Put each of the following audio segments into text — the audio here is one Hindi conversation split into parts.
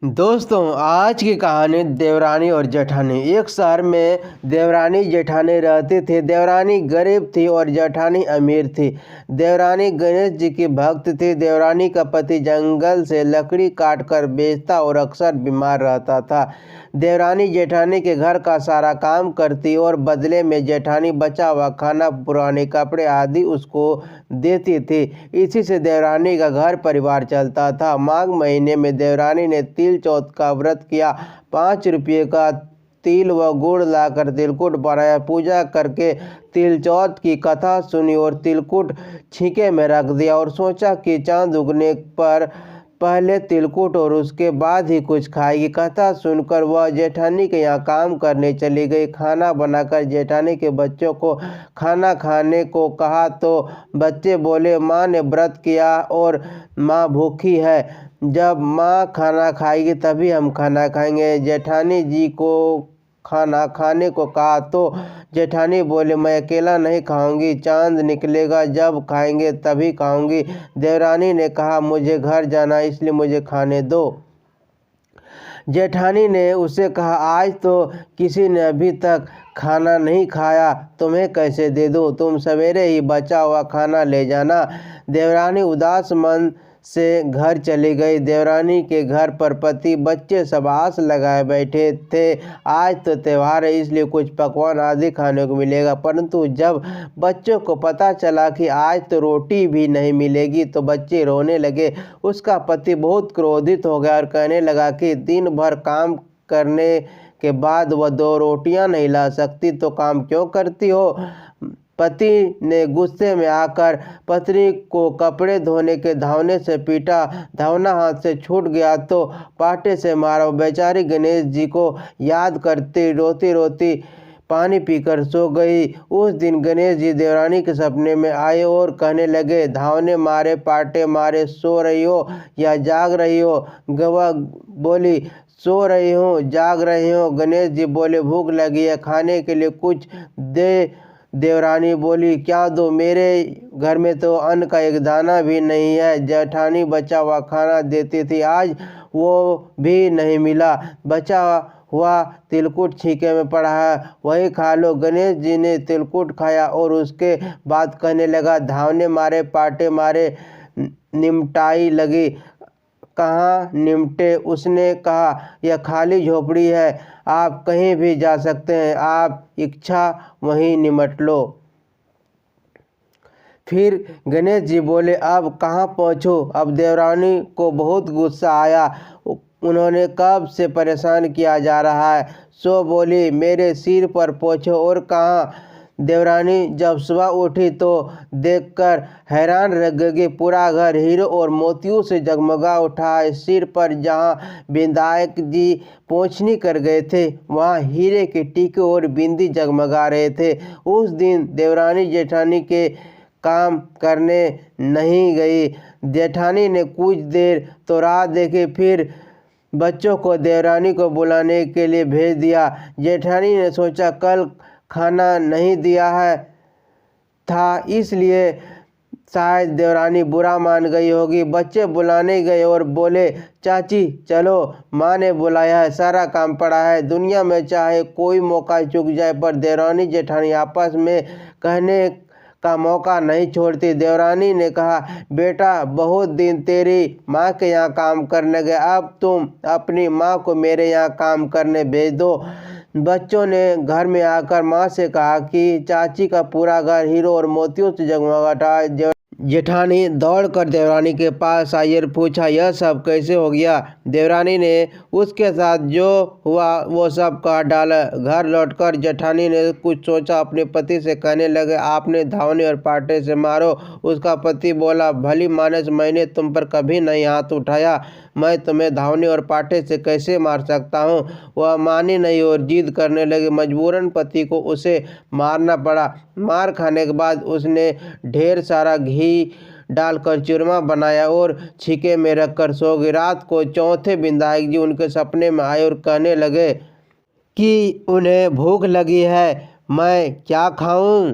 दोस्तों, आज की कहानी देवरानी और जेठानी। एक शहर में देवरानी जेठानी रहती थी। देवरानी गरीब थी और जेठानी अमीर थी। देवरानी गणेश जी की भक्त थी। देवरानी का पति जंगल से लकड़ी काट कर बेचता और अक्सर बीमार रहता था। देवरानी जेठानी के घर का सारा काम करती और बदले में जेठानी बचा हुआ खाना, पुराने कपड़े आदि उसको देती थी। इसी से देवरानी का घर परिवार चलता था। माघ महीने में देवरानी ने तिल चौथ का व्रत किया। 5 रुपये का तिल व गुड़ लाकर तिलकुट बनाया। पूजा करके तिल चौथ की कथा सुनी और तिलकुट छीके में रख दिया और सोचा कि चांद उगने पर पहले तिलकुट और उसके बाद ही कुछ खाएगी। कथा सुनकर वह जेठानी के यहाँ काम करने चली गई। खाना बनाकर जेठानी के बच्चों को खाना खाने को कहा तो बच्चे बोले, माँ ने व्रत किया और माँ भूखी है। जब माँ खाना खाएगी तभी हम खाना खाएंगे। जेठानी जी को खाना खाने को कहा तो जेठानी बोले, मैं अकेला नहीं खाऊंगी, चांद निकलेगा जब खाएंगे तभी खाऊंगी। देवरानी ने कहा, मुझे घर जाना है, इसलिए मुझे खाने दो। जेठानी ने उसे कहा, आज तो किसी ने अभी तक खाना नहीं खाया, तुम्हें कैसे दे दूं? तुम सवेरे ही बचा हुआ खाना ले जाना। देवरानी उदास मन से घर चली गई। देवरानी के घर पर पति बच्चे सब आस लगाए बैठे थे। आज तो त्यौहार है, इसलिए कुछ पकवान आदि खाने को मिलेगा। परंतु जब बच्चों को पता चला कि आज तो रोटी भी नहीं मिलेगी तो बच्चे रोने लगे। उसका पति बहुत क्रोधित हो गया और कहने लगा कि दिन भर काम करने के बाद वह 2 रोटियां नहीं ला सकती तो काम क्यों करती हो? पति ने गुस्से में आकर पत्नी को कपड़े धोने के धावने से पीटा। धावना हाथ से छूट गया तो पाटे से मारा। बेचारी गणेश जी को याद करती रोती रोती पानी पीकर सो गई। उस दिन गणेश जी देवरानी के सपने में आए और कहने लगे, धावने मारे, पाटे मारे, सो रही हो या जाग रही हो? गवा बोली, सो रही हूँ, जाग रही हूँ। गणेश जी बोले, भूख लगी है, खाने के लिए कुछ दे। देवरानी बोली, क्या दो? मेरे घर में तो अन्न का एक दाना भी नहीं है। जेठानी बचा हुआ खाना देती थी, आज वो भी नहीं मिला। बचा हुआ तिलकुट छीके में पड़ा है, वही खा लो। गणेश जी ने तिलकुट खाया और उसके बाद कहने लगा, धावने मारे, पाटे मारे, निमटाई लगी। कहाँ निमटे? उसने कहा, यह खाली झोपड़ी है, आप कहीं भी जा सकते हैं, आप इच्छा वहीं निमट लो। फिर गणेश जी बोले, अब कहाँ पहुँचूँ? अब देवरानी को बहुत गुस्सा आया। उन्होंने कब से परेशान किया जा रहा है। सो बोली, मेरे सिर पर पहुँचो। और कहाँ? देवरानी जब सुबह उठी तो देखकर हैरान रह गई। पूरा घर हीरो और मोतियों से जगमगा उठा है। सिर पर जहाँ विधायक जी पोंछनी कर गए थे, वहाँ हीरे के टीके और बिंदी जगमगा रहे थे। उस दिन देवरानी जेठानी के काम करने नहीं गई। जेठानी ने कुछ देर तो राह देखी, फिर बच्चों को देवरानी को बुलाने के लिए भेज दिया। जेठानी ने सोचा, कल खाना नहीं दिया है था, इसलिए शायद देवरानी बुरा मान गई होगी। बच्चे बुलाने गए और बोले, चाची चलो, माँ ने बुलाया है, सारा काम पड़ा है। दुनिया में चाहे कोई मौका चूक जाए पर देवरानी जेठानी आपस में कहने का मौका नहीं छोड़ती। देवरानी ने कहा, बेटा बहुत दिन तेरी माँ के यहाँ काम करने गए, अब तुम अपनी माँ को मेरे यहाँ काम करने भेज दो। बच्चों ने घर में आकर माँ से कहा कि चाची का पूरा घर हीरो और मोतियों से जगमगाता। जेठानी दौड़कर देवरानी के पास आई और पूछा, यह सब कैसे हो गया? देवरानी ने उसके साथ जो हुआ वो सब कह डाला। घर लौटकर जेठानी ने कुछ सोचा, अपने पति से कहने लगे, आपने धावने और पाटे से मारो। उसका पति बोला, भली मानस, मैंने तुम पर कभी नहीं हाथ उठाया, मैं तुम्हें धावने और पाटे से कैसे मार सकता हूँ? वह मानी नहीं और जिद करने लगे। मजबूरन पति को उसे मारना पड़ा। मार खाने के बाद उसने ढेर सारा घी डालकर चूरमा बनाया और छीके में रखकर सो गई। रात को चौथे विधायक जी उनके सपने में आए और कहने लगे कि उन्हें भूख लगी है, मैं क्या खाऊं?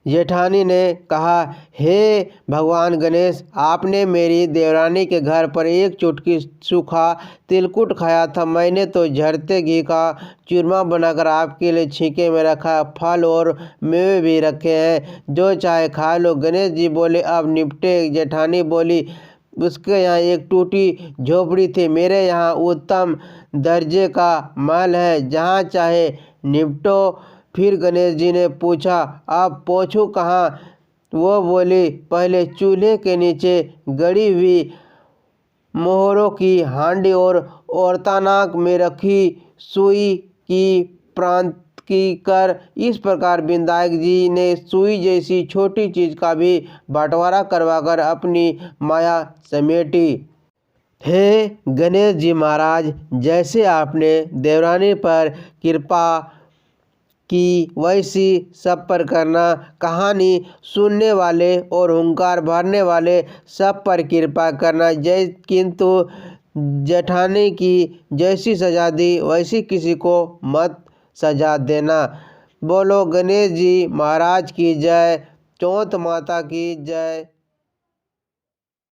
जेठानी ने कहा, हे भगवान गणेश, आपने मेरी देवरानी के घर पर एक चुटकी सूखा तिलकुट खाया था। मैंने तो झरते घी का चूरमा बनाकर आपके लिए छीके में रखा, फल और मेवे भी रखे हैं, जो चाहे खा लो। गणेश जी बोले, अब निपटे। जेठानी बोली, उसके यहाँ एक टूटी झोपड़ी थी, मेरे यहाँ उत्तम दर्जे का महल है, जहाँ चाहे निपटो। फिर गणेश जी ने पूछा, अब पहुँचूँ कहाँ? वो बोली, पहले चूल्हे के नीचे गड़ी हुई मोहरों की हांडी और औरतानाक में रखी सुई की प्रांत की कर। इस प्रकार विनायक जी ने सुई जैसी छोटी चीज का भी बंटवारा करवाकर अपनी माया समेटी। हे गणेश जी महाराज, जैसे आपने देवरानी पर कृपा की वैसी सब पर करना। कहानी सुनने वाले और हुंकार भरने वाले सब पर कृपा करना। किंतु जेठानी की जैसी सजा दी वैसी किसी को मत सजा देना। बोलो गणेश जी महाराज की जय, चौथ माता की जय।